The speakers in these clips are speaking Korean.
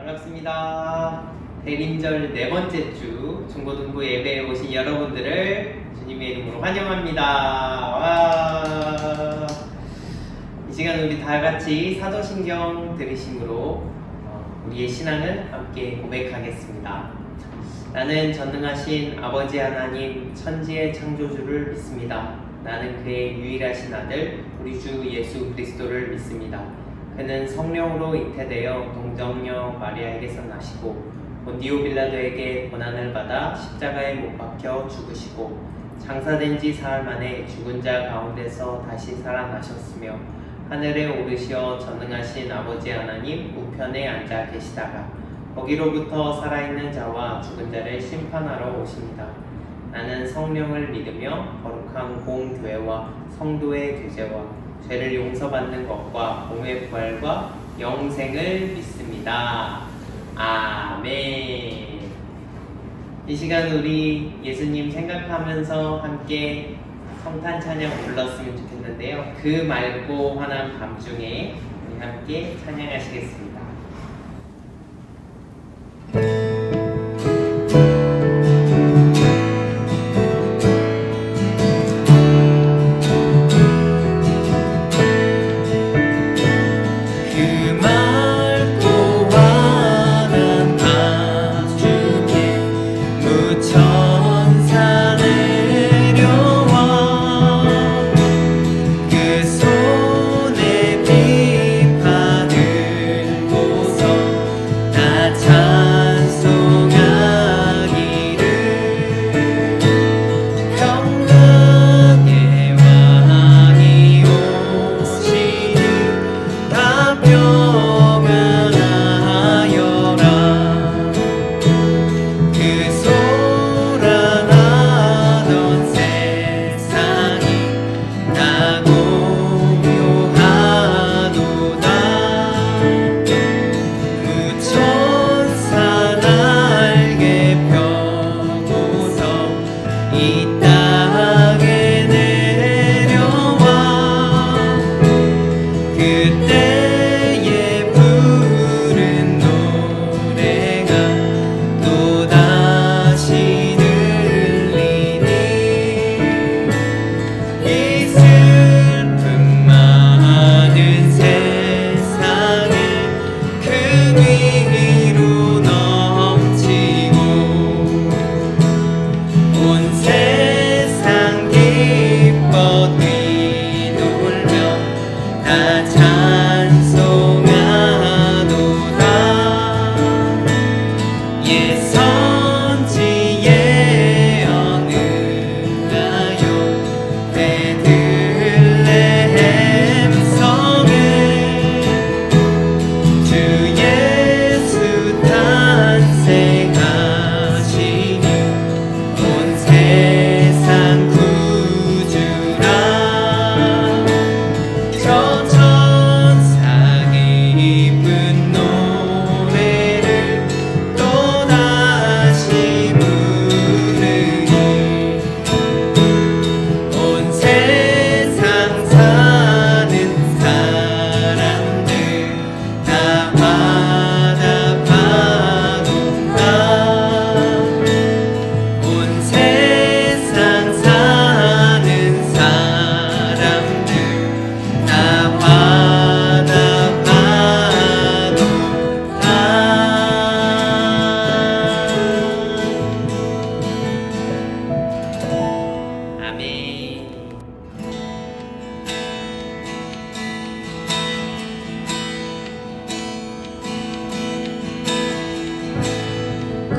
반갑습니다. 대림절 네 번째 주 중고등부 예배에 오신 여러분들을 주님의 이름으로 환영합니다. 와. 이 시간 우리 다 같이 사도신경 들으심으로 우리의 신앙을 함께 고백하겠습니다. 나는 전능하신 아버지 하나님 천지의 창조주를 믿습니다. 나는 그의 유일하신 아들 우리 주 예수 그리스도를 믿습니다. 그는 성령으로 잉태되어 동정녀 마리아에게서 나시고 본디오 빌라도에게 고난을 받아 십자가에 못 박혀 죽으시고 장사된 지 사흘 만에 죽은 자 가운데서 다시 살아나셨으며 하늘에 오르시어 전능하신 아버지 하나님 우편에 앉아 계시다가 거기로부터 살아있는 자와 죽은 자를 심판하러 오십니다. 나는 성령을 믿으며 거룩한 공교회와 성도의 교제와 죄를 용서받는 것과 몸의 부활과 영생을 믿습니다. 아멘. 이 시간 우리 예수님 생각하면서 함께 성탄 찬양 불렀으면 좋겠는데요. 그 맑고 환한 밤중에 우리 함께 찬양하시겠습니다.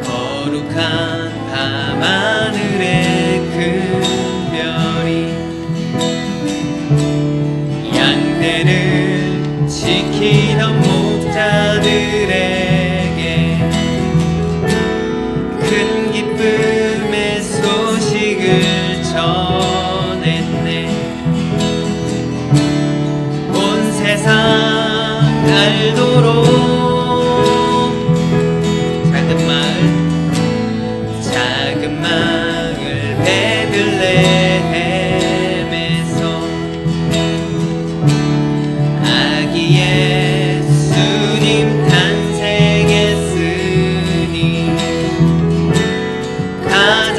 거룩한 밤하늘의 큰 별이 양떼를 지키던 목자들에게 큰 기쁨의 소식을 전했네. 온 세상 알도록 작은 마을 베들레헴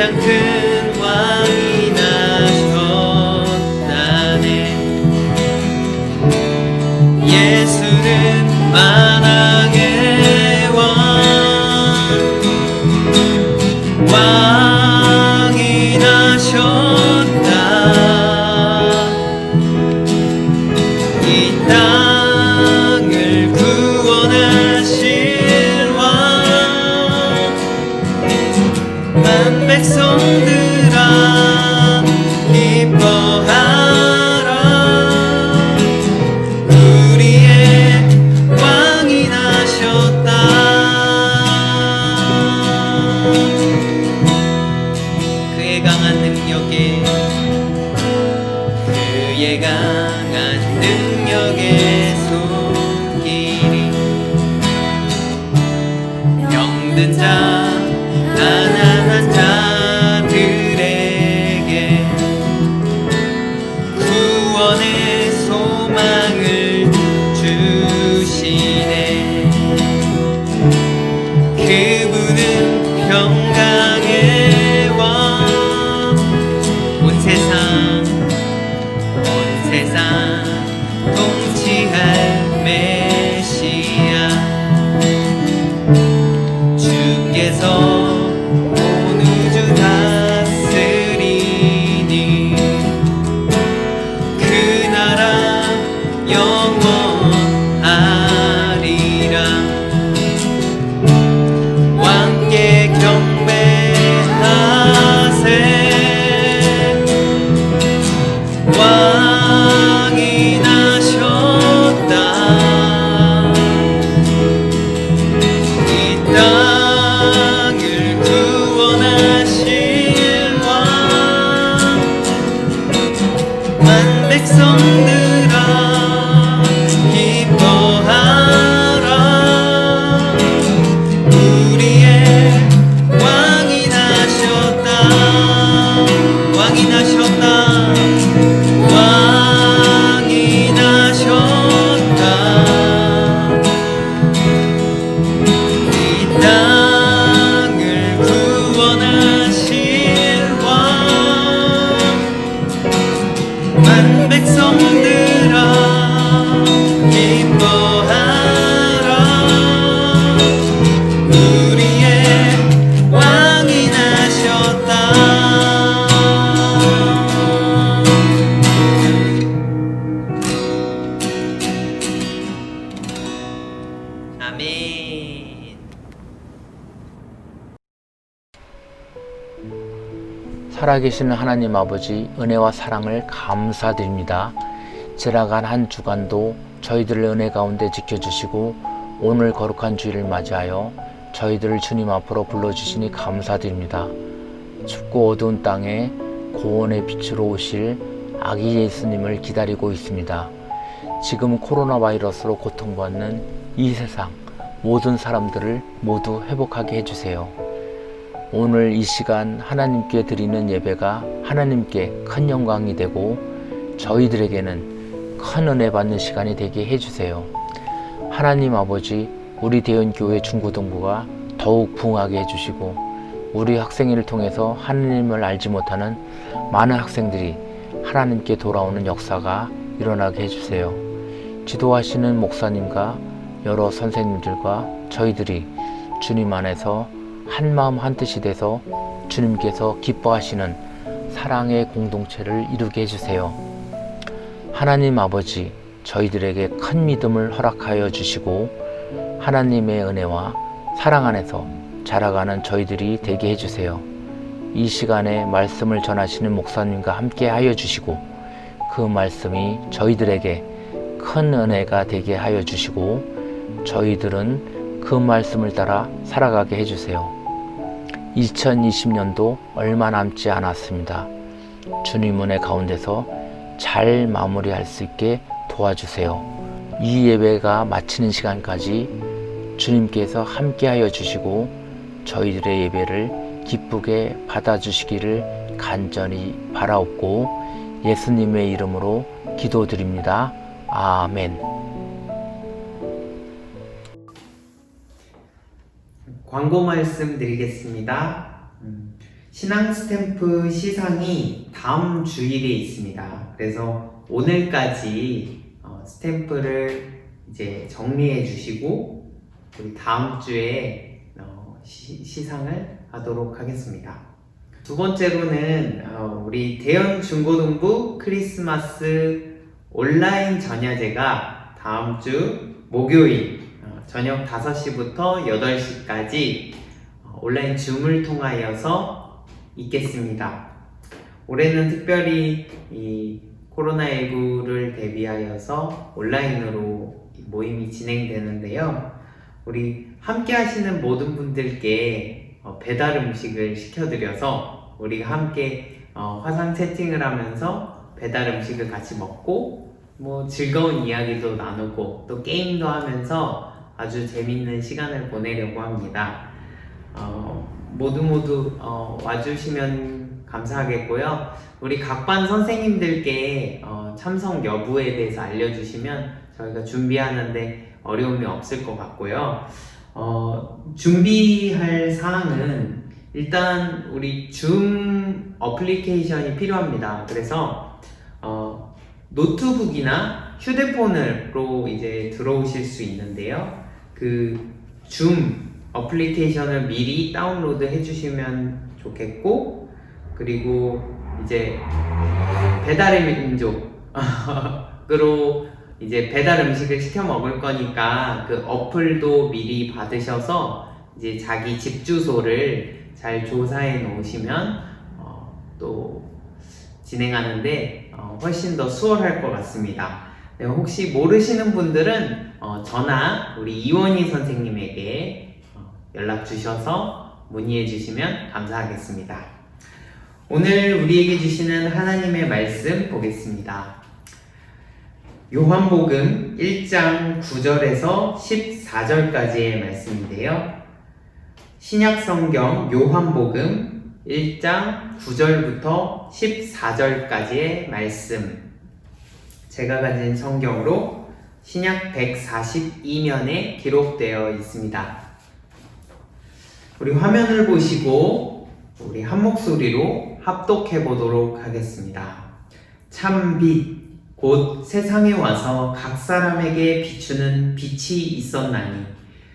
가장 큰 왕이 나셨다네. 예수는 만왕의 왕이 나셨다. 이 땅을 구원하실 왕. 만 백성들아 기뻐하라. 우리의 왕이 나셨다. 그의 강한 능력에 손길이 병든 자 가난한 자들에게 구원의 소망을 주시네. 그분은 평강의 왕. 온 세상 통치할 메시아. 주께서 온 우주 다스리니 그 나라 영원하리라. 왕께 경배하세. 왕이 나셨다. 이 땅을 구원하실 왕. 만 백성들아 기뻐하라. 우리의 왕이 나셨다. 왕이 나셨다. 왕이 나셨다. 이 땅을 구원하실 왕. 만 백성들아 기뻐하라. 우리의 왕이 나셨다. 아멘. 살아계시는 하나님 아버지, 은혜와 사랑을 감사드립니다. 지나간 한 주간도 저희들을 은혜 가운데 지켜주시고 오늘 거룩한 주일을 맞이하여 저희들을 주님 앞으로 불러주시니 감사드립니다. 춥고 어두운 땅에 구원의 빛으로 오실 아기 예수님을 기다리고 있습니다. 지금 코로나 바이러스로 고통받는 이 세상 모든 사람들을 모두 회복하게 해주세요. 오늘 이 시간 하나님께 드리는 예배가 하나님께 큰 영광이 되고 저희들에게는 큰 은혜 받는 시간이 되게 해주세요. 하나님 아버지, 우리 대연교회 중고등부가 더욱 부흥하게 해주시고 우리 학생회를 통해서 하나님을 알지 못하는 많은 학생들이 하나님께 돌아오는 역사가 일어나게 해주세요. 지도하시는 목사님과 여러 선생님들과 저희들이 주님 안에서 한마음 한뜻이 돼서 주님께서 기뻐하시는 사랑의 공동체를 이루게 해주세요. 하나님 아버지, 저희들에게 큰 믿음을 허락하여 주시고 하나님의 은혜와 사랑 안에서 자라가는 저희들이 되게 해주세요. 이 시간에 말씀을 전하시는 목사님과 함께 하여 주시고 그 말씀이 저희들에게 큰 은혜가 되게 하여 주시고 저희들은 그 말씀을 따라 살아가게 해주세요. 2020년도 얼마 남지 않았습니다. 주님 은혜 가운데서 잘 마무리할 수 있게 도와주세요. 이 예배가 마치는 시간까지 주님께서 함께하여 주시고 저희들의 예배를 기쁘게 받아주시기를 간절히 바라옵고 예수님의 이름으로 기도드립니다. 아멘. 광고 말씀 드리겠습니다. 신앙 스탬프 시상이 다음 주일에 있습니다. 그래서 오늘까지 스탬프를 이제 정리해 주시고 우리 다음 주에 시상을 하도록 하겠습니다. 두 번째로는 우리 대연 중고등부 크리스마스 온라인 전야제가 다음 주 목요일 저녁 5시부터 8시까지 온라인 줌을 통하여서 있겠습니다. 올해는 특별히 이 코로나19를 대비하여서 온라인으로 모임이 진행되는데요. 우리 함께 하시는 모든 분들께 배달 음식을 시켜드려서 우리가 함께 화상 채팅을 하면서 배달 음식을 같이 먹고 뭐 즐거운 이야기도 나누고 또 게임도 하면서 아주 재밌는 시간을 보내려고 합니다. 모두 와주시면 감사하겠고요. 우리 각 반 선생님들께 참석 여부에 대해서 알려주시면 저희가 준비하는데 어려움이 없을 것 같고요. 준비할 사항은 일단 우리 줌 어플리케이션이 필요합니다. 그래서 노트북이나 휴대폰으로 이제 들어오실 수 있는데요. 그 줌 어플리케이션을 미리 다운로드 해주시면 좋겠고, 그리고 이제 배달의 민족으로 이제 배달 음식을 시켜 먹을 거니까 그 어플도 미리 받으셔서 이제 자기 집 주소를 잘 조사해 놓으시면 또 진행하는데 훨씬 더 수월할 것 같습니다. 네, 혹시 모르시는 분들은 저나 우리 이원희 선생님에게 연락 주셔서 문의해 주시면 감사하겠습니다. 오늘 우리에게 주시는 하나님의 말씀 보겠습니다. 요한복음 1장 9절에서 14절까지의 말씀인데요. 신약성경 요한복음 1장 9절부터 14절까지의 말씀, 제가 가진 성경으로 신약 142면에 기록되어 있습니다. 우리 화면을 보시고 우리 한 목소리로 합독해 보도록 하겠습니다. 참 빛 곧 세상에 와서 각 사람에게 비추는 빛이 있었나니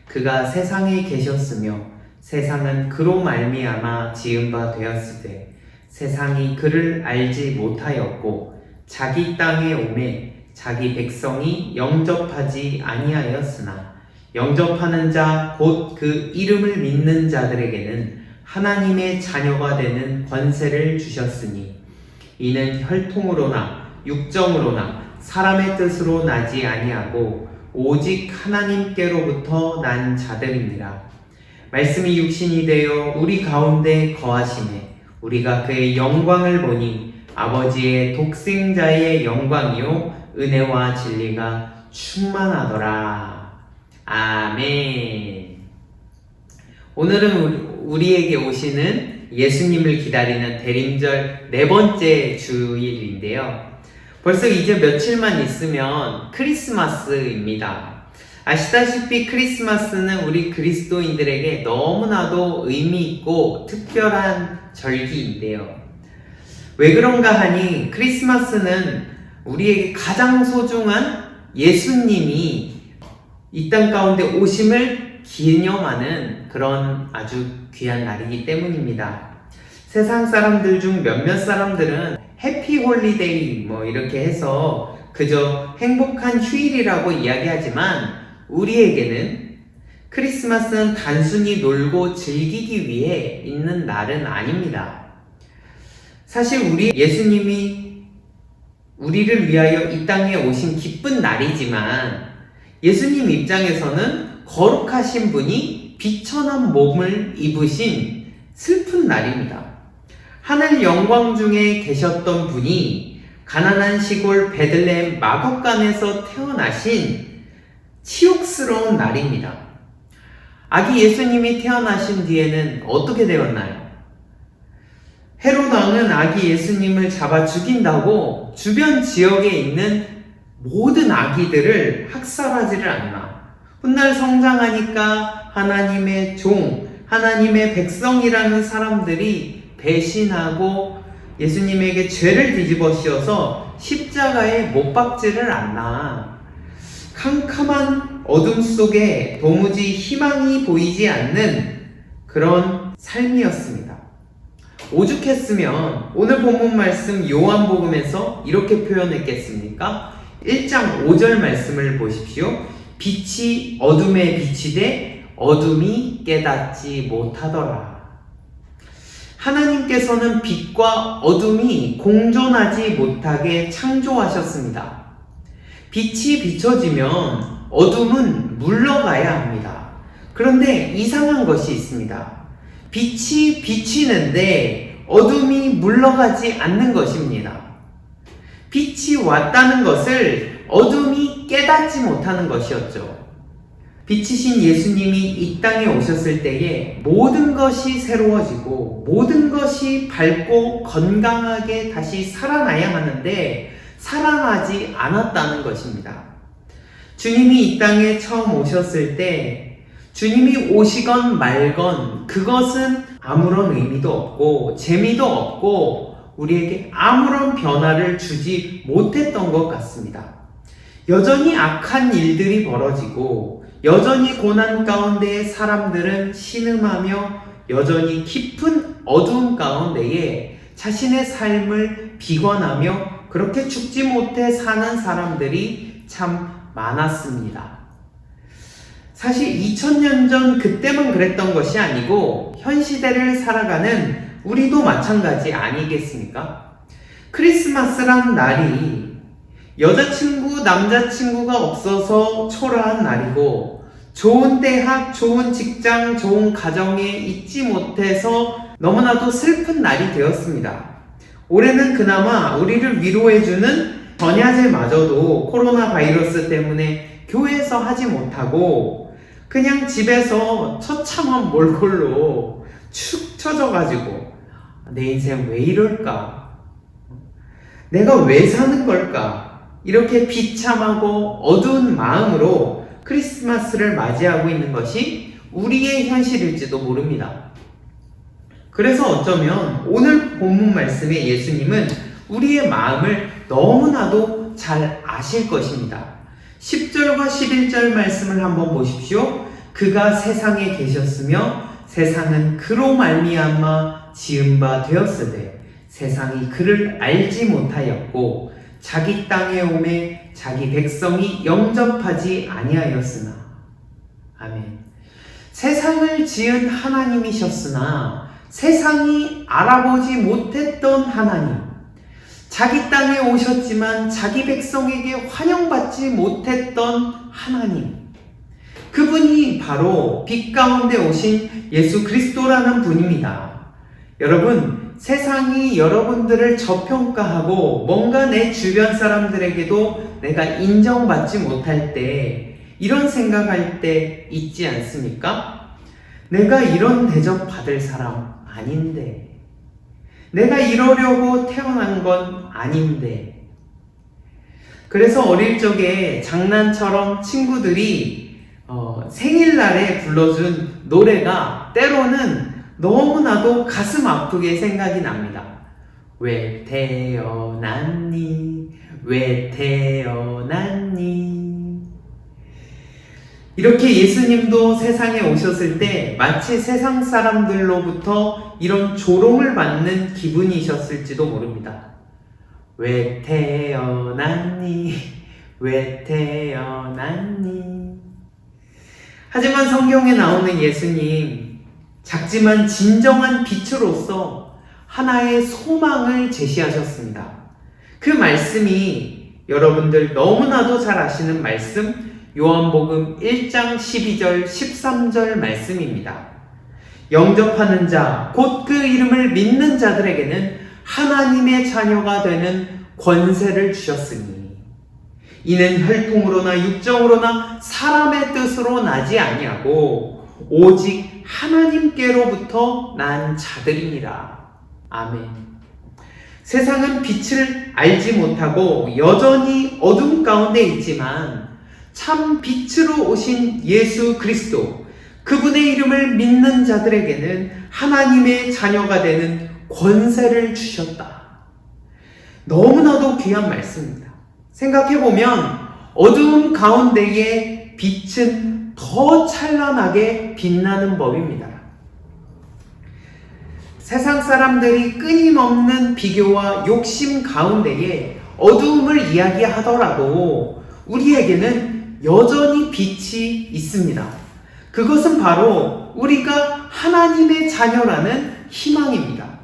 그가 세상에 계셨으며 세상은 그로 말미암아 지은 바 되었으되 세상이 그를 알지 못하였고 자기 땅에 오매 자기 백성이 영접하지 아니하였으나 영접하는 자 곧 그 이름을 믿는 자들에게는 하나님의 자녀가 되는 권세를 주셨으니 이는 혈통으로나 육정으로나 사람의 뜻으로 나지 아니하고 오직 하나님께로부터 난 자들입니다. 말씀이 육신이 되어 우리 가운데 거하심에 우리가 그의 영광을 보니 아버지의 독생자의 영광이요 은혜와 진리가 충만하더라. 아멘. 오늘은 우리에게 오시는 예수님을 기다리는 대림절 4번째 주일인데요. 벌써 이제 며칠만 있으면 크리스마스입니다. 아시다시피 크리스마스는 우리 그리스도인들에게 너무나도 의미 있고 특별한 절기인데요. 왜 그런가 하니 크리스마스는 우리에게 가장 소중한 예수님이 이 땅 가운데 오심을 기념하는 그런 아주 귀한 날이기 때문입니다. 세상 사람들 중 몇몇 사람들은 해피 홀리데이 뭐 이렇게 해서 그저 행복한 휴일이라고 이야기하지만 우리에게는 크리스마스는 단순히 놀고 즐기기 위해 있는 날은 아닙니다. 사실 우리 예수님이 우리를 위하여 이 땅에 오신 기쁜 날이지만 예수님 입장에서는 거룩하신 분이 비천한 몸을 입으신 슬픈 날입니다. 하늘 영광 중에 계셨던 분이 가난한 시골 베들레헴 마곡간에서 태어나신 치욕스러운 날입니다. 아기 예수님이 태어나신 뒤에는 어떻게 되었나요? 헤롯 왕은 아기 예수님을 잡아 죽인다고 주변 지역에 있는 모든 아기들을 학살하지를 않나. 훗날 성장하니까 하나님의 종, 하나님의 백성이라는 사람들이 배신하고 예수님에게 죄를 뒤집어 씌워서 십자가에 못 박지를 않나. 캄캄한 어둠 속에 도무지 희망이 보이지 않는 그런 삶이었습니다. 오죽했으면 오늘 본문 말씀 요한복음에서 이렇게 표현했겠습니까? 1장 5절 말씀을 보십시오. 빛이 어둠에 비치되 어둠이 깨닫지 못하더라. 하나님께서는 빛과 어둠이 공존하지 못하게 창조하셨습니다. 빛이 비춰지면 어둠은 물러가야 합니다. 그런데 이상한 것이 있습니다. 빛이 비치는데 어둠이 물러가지 않는 것입니다. 빛이 왔다는 것을 어둠이 깨닫지 못하는 것이었죠. 빛이신 예수님이 이 땅에 오셨을 때에 모든 것이 새로워지고 모든 것이 밝고 건강하게 다시 살아나야 하는데 살아나지 않았다는 것입니다. 주님이 이 땅에 처음 오셨을 때 주님이 오시건 말건 그것은 아무런 의미도 없고 재미도 없고 우리에게 아무런 변화를 주지 못했던 것 같습니다. 여전히 악한 일들이 벌어지고 여전히 고난 가운데에 사람들은 신음하며 여전히 깊은 어두운 가운데에 자신의 삶을 비관하며 그렇게 죽지 못해 사는 사람들이 참 많았습니다. 사실 2000년 전 그때만 그랬던 것이 아니고 현 시대를 살아가는 우리도 마찬가지 아니겠습니까? 크리스마스란 날이 여자친구, 남자친구가 없어서 초라한 날이고 좋은 대학, 좋은 직장, 좋은 가정에 있지 못해서 너무나도 슬픈 날이 되었습니다. 올해는 그나마 우리를 위로해주는 전야제마저도 코로나 바이러스 때문에 교회에서 하지 못하고 그냥 집에서 처참한 몰골로 축 처져가지고 내 인생 왜 이럴까? 내가 왜 사는 걸까? 이렇게 비참하고 어두운 마음으로 크리스마스를 맞이하고 있는 것이 우리의 현실일지도 모릅니다. 그래서 어쩌면 오늘 본문 말씀의 예수님은 우리의 마음을 너무나도 잘 아실 것입니다. 10절과 11절 말씀을 한번 보십시오. 그가 세상에 계셨으며 세상은 그로 말미암아 지은 바 되었으되 세상이 그를 알지 못하였고 자기 땅에 오매 자기 백성이 영접하지 아니하였으나. 아멘. 세상을 지은 하나님이셨으나 세상이 알아보지 못했던 하나님, 자기 땅에 오셨지만 자기 백성에게 환영받지 못했던 하나님, 그분이 바로 빛 가운데 오신 예수 그리스도라는 분입니다. 여러분, 세상이 여러분들을 저평가하고 뭔가 내 주변 사람들에게도 내가 인정받지 못할 때 이런 생각할 때 있지 않습니까? 내가 이런 대접 받을 사람 아닌데, 내가 이러려고 태어난 건 아닌데. 그래서 어릴 적에 장난처럼 친구들이 생일날에 불러준 노래가 때로는 너무나도 가슴 아프게 생각이 납니다. 왜 태어났니? 왜 태어났니? 이렇게 예수님도 세상에 오셨을 때 마치 세상 사람들로부터 이런 조롱을 받는 기분이셨을지도 모릅니다. 왜 태어났니? 왜 태어났니? 하지만 성경에 나오는 예수님, 작지만 진정한 빛으로서 하나의 소망을 제시하셨습니다. 그 말씀이 여러분들 너무나도 잘 아시는 말씀, 요한복음 1장 12절 13절 말씀입니다. 영접하는 자, 곧 그 이름을 믿는 자들에게는 하나님의 자녀가 되는 권세를 주셨으니 이는 혈통으로나 육정으로나 사람의 뜻으로 나지 아니하고 오직 하나님께로부터 난 자들이니라. 아멘. 세상은 빛을 알지 못하고 여전히 어둠 가운데 있지만 참 빛으로 오신 예수 그리스도, 그분의 이름을 믿는 자들에게는 하나님의 자녀가 되는 권세를 주셨다. 너무나도 귀한 말씀입니다. 생각해보면 어두움 가운데에 빛은 더 찬란하게 빛나는 법입니다. 세상 사람들이 끊임없는 비교와 욕심 가운데에 어두움을 이야기하더라도 우리에게는 여전히 빛이 있습니다. 그것은 바로 우리가 하나님의 자녀라는 희망입니다.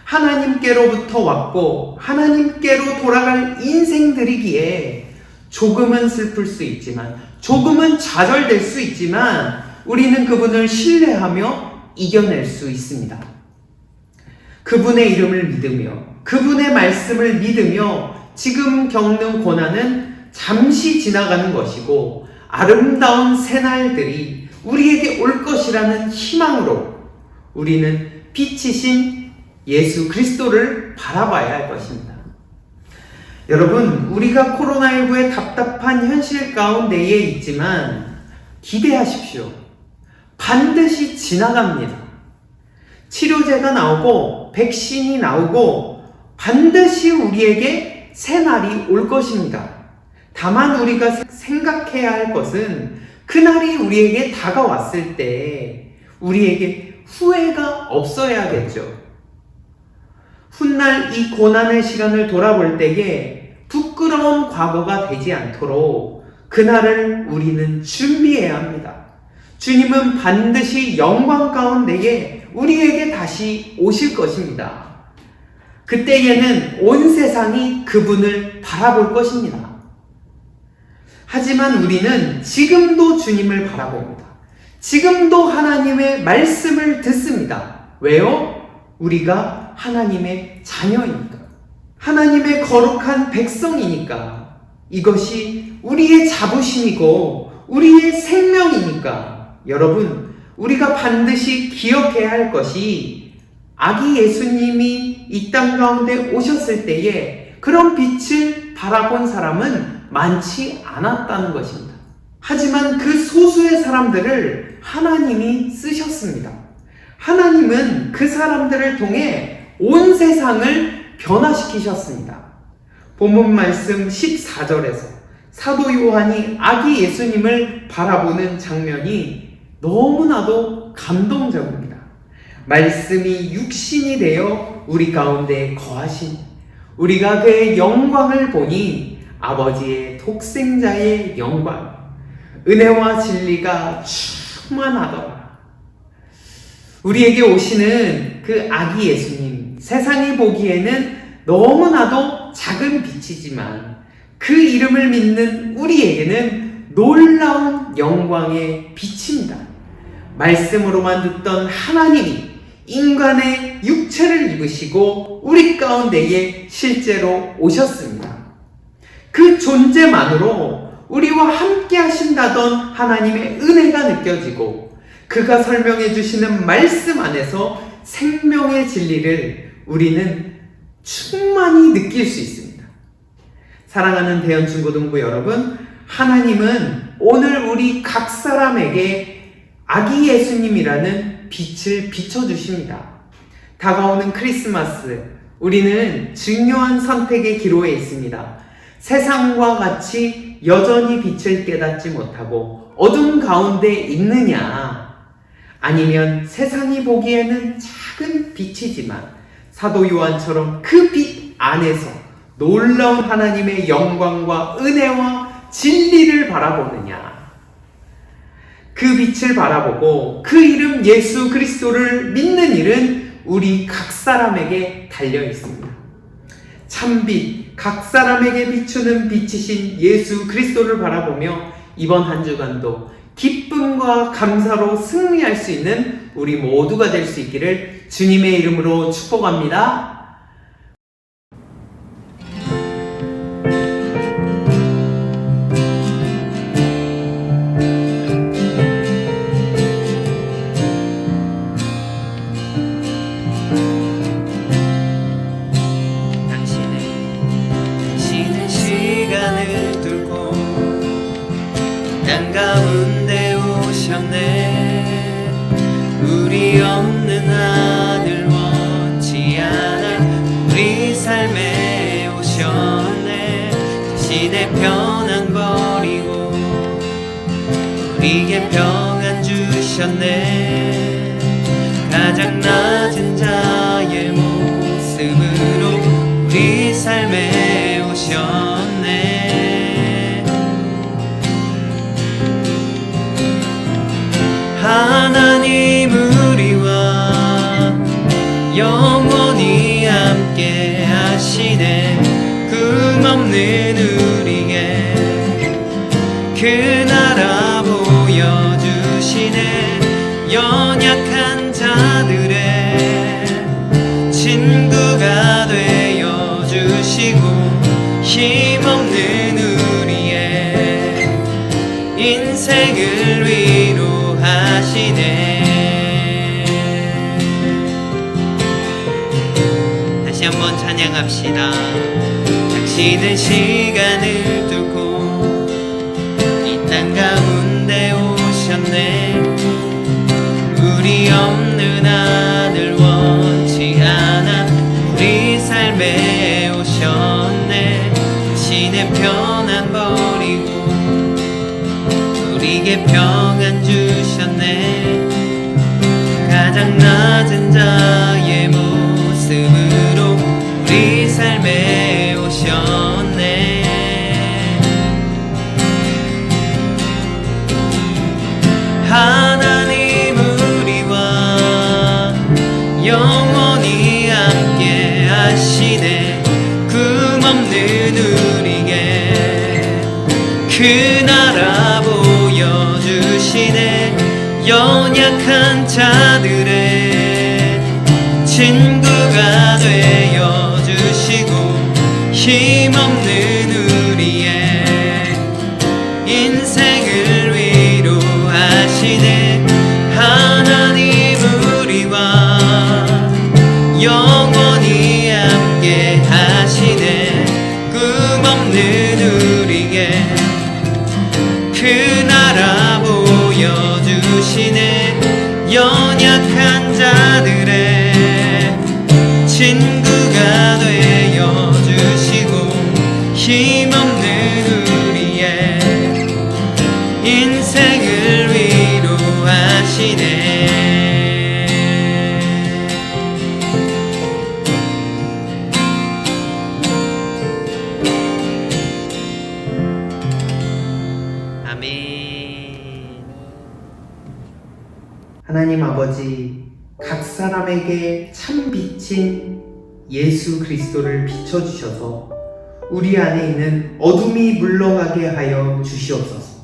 하나님께로부터 왔고 하나님께로 돌아갈 인생들이기에 조금은 슬플 수 있지만, 조금은 좌절될 수 있지만 우리는 그분을 신뢰하며 이겨낼 수 있습니다. 그분의 이름을 믿으며 그분의 말씀을 믿으며 지금 겪는 고난은 잠시 지나가는 것이고 아름다운 새날들이 우리에게 올 것이라는 희망으로 우리는 빛이신 예수 그리스도를 바라봐야 할 것입니다. 여러분, 우리가 코로나19의 답답한 현실 가운데에 있지만 기대하십시오. 반드시 지나갑니다. 치료제가 나오고 백신이 나오고 반드시 우리에게 새날이 올 것입니다. 다만 우리가 생각해야 할 것은 그날이 우리에게 다가왔을 때 우리에게 후회가 없어야겠죠. 훗날 이 고난의 시간을 돌아볼 때에 부끄러운 과거가 되지 않도록 그날을 우리는 준비해야 합니다. 주님은 반드시 영광 가운데에 우리에게 다시 오실 것입니다. 그때에는 온 세상이 그분을 바라볼 것입니다. 하지만 우리는 지금도 주님을 바라봅니다. 지금도 하나님의 말씀을 듣습니다. 왜요? 우리가 하나님의 자녀이니까. 하나님의 거룩한 백성이니까. 이것이 우리의 자부심이고 우리의 생명이니까. 여러분, 우리가 반드시 기억해야 할 것이 아기 예수님이 이 땅 가운데 오셨을 때에 그런 빛을 바라본 사람은 많지 않았다는 것입니다. 하지만 그 소수의 사람들을 하나님이 쓰셨습니다. 하나님은 그 사람들을 통해 온 세상을 변화시키셨습니다. 본문 말씀 14절에서 사도 요한이 아기 예수님을 바라보는 장면이 너무나도 감동적입니다. 말씀이 육신이 되어 우리 가운데 거하신, 우리가 그의 영광을 보니 아버지의 독생자의 영광, 은혜와 진리가 충만하더라. 우리에게 오시는 그 아기 예수님, 세상이 보기에는 너무나도 작은 빛이지만 그 이름을 믿는 우리에게는 놀라운 영광의 빛입니다. 말씀으로만 듣던 하나님이 인간의 육체를 입으시고 우리 가운데에 실제로 오셨습니다. 그 존재만으로 우리와 함께 하신다던 하나님의 은혜가 느껴지고 그가 설명해 주시는 말씀 안에서 생명의 진리를 우리는 충만히 느낄 수 있습니다. 사랑하는 대연중고등부 여러분, 하나님은 오늘 우리 각 사람에게 아기 예수님이라는 빛을 비춰주십니다. 다가오는 크리스마스, 우리는 중요한 선택의 기로에 있습니다. 세상과 같이 여전히 빛을 깨닫지 못하고 어둠 가운데 있느냐, 아니면 세상이 보기에는 작은 빛이지만 사도 요한처럼 그 빛 안에서 놀라운 하나님의 영광과 은혜와 진리를 바라보느냐. 그 빛을 바라보고 그 이름 예수 그리스도를 믿는 일은 우리 각 사람에게 달려 있습니다. 참빛, 각 사람에게 비추는 빛이신 예수 그리스도를 바라보며 이번 한 주간도 기쁨과 감사로 승리할 수 있는 우리 모두가 될 수 있기를 주님의 이름으로 축복합니다. 당신의 시간을 뚫고 땅 가운데 오셨네. 평안 주셨네. 가장 낮은 자의 모습으로 우리 삶에 오셨네. 하나님 우리와 영원히 함께 하시네. 꿈없는 우리에게 그 나라 보여주시네. 연약한 자들의 친구가 되어주시고 힘없는 우리의 인생을 위로하시네. 다시 한번 찬양합시다. 당신은 시간을 뚫고 이 땅 가운데 오셨네. 우리 없는 아들 원치 않아 우리 삶에 오셨네. 신의 편안 버리고 우리에게 평안 주셨네. 가장 낮은 자의 모습으로 우리 삶에 오셨네. 하나님 우리와 영원히 함께 하시네. 꿈없는 우리에게 그 나라 보여주시네. 연약한 자들의 친구가 되어주시고 힘없는 우리의 인생을 위로하시네. 하나님 우리와 영원히 함께 하시네. 꿈없는 우리에게 그 나라 보여주시네. 연약한 자들의 친구가 되어주시고 힘없는 우리의 인생을 위로하시네. 하나님 아버지, 각 사람에게 참 빛인 예수 그리스도를 비춰주셔서 우리 안에 있는 어둠이 물러가게 하여 주시옵소서.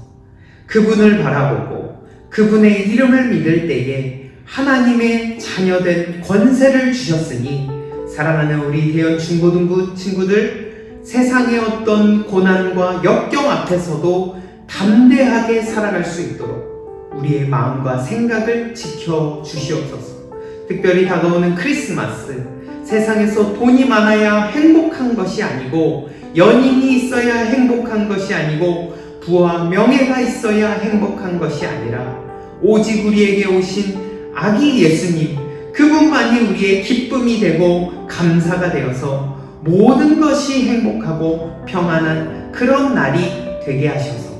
그분을 바라보고 그분의 이름을 믿을 때에 하나님의 자녀된 권세를 주셨으니 사랑하는 우리 대연 중고등부 친구들, 세상의 어떤 고난과 역경 앞에서도 담대하게 살아갈 수 있도록 우리의 마음과 생각을 지켜주시옵소서. 특별히 다가오는 크리스마스, 세상에서 돈이 많아야 행복한 것이 아니고, 연인이 있어야 행복한 것이 아니고, 부와 명예가 있어야 행복한 것이 아니라 오직 우리에게 오신 아기 예수님, 그분만이 우리의 기쁨이 되고 감사가 되어서 모든 것이 행복하고 평안한 그런 날이 되게 하셔서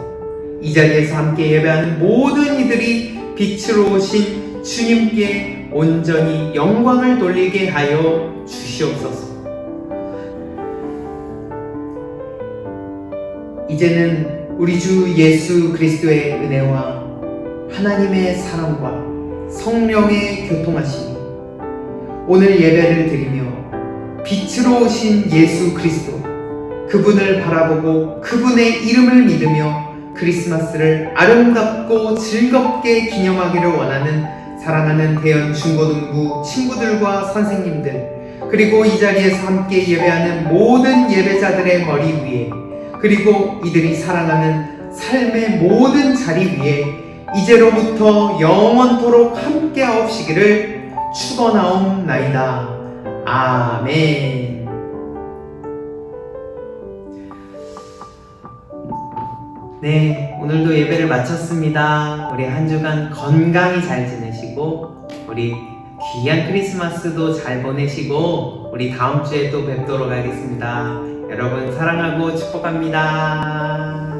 이 자리에서 함께 예배하는 모든 이들이 빛으로 오신 주님께 온전히 영광을 돌리게 하여 주시옵소서. 이제는 우리 주 예수 그리스도의 은혜와 하나님의 사랑과 성령의 교통하심이 오늘 예배를 드리며 빛으로 오신 예수 그리스도, 그분을 바라보고 그분의 이름을 믿으며 크리스마스를 아름답고 즐겁게 기념하기를 원하는 사랑하는 대연 중고등부 친구들과 선생님들, 그리고 이 자리에서 함께 예배하는 모든 예배자들의 머리 위에, 그리고 이들이 사랑하는 삶의 모든 자리 위에 이제로부터 영원토록 함께 하옵시기를 축원하옵나이다. 아멘. 네, 오늘도 예배를 마쳤습니다. 우리 한 주간 건강히 잘 지내시고 우리 귀한 크리스마스도 잘 보내시고 우리 다음 주에 또 뵙도록 하겠습니다. 여러분 사랑하고 축복합니다.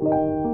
주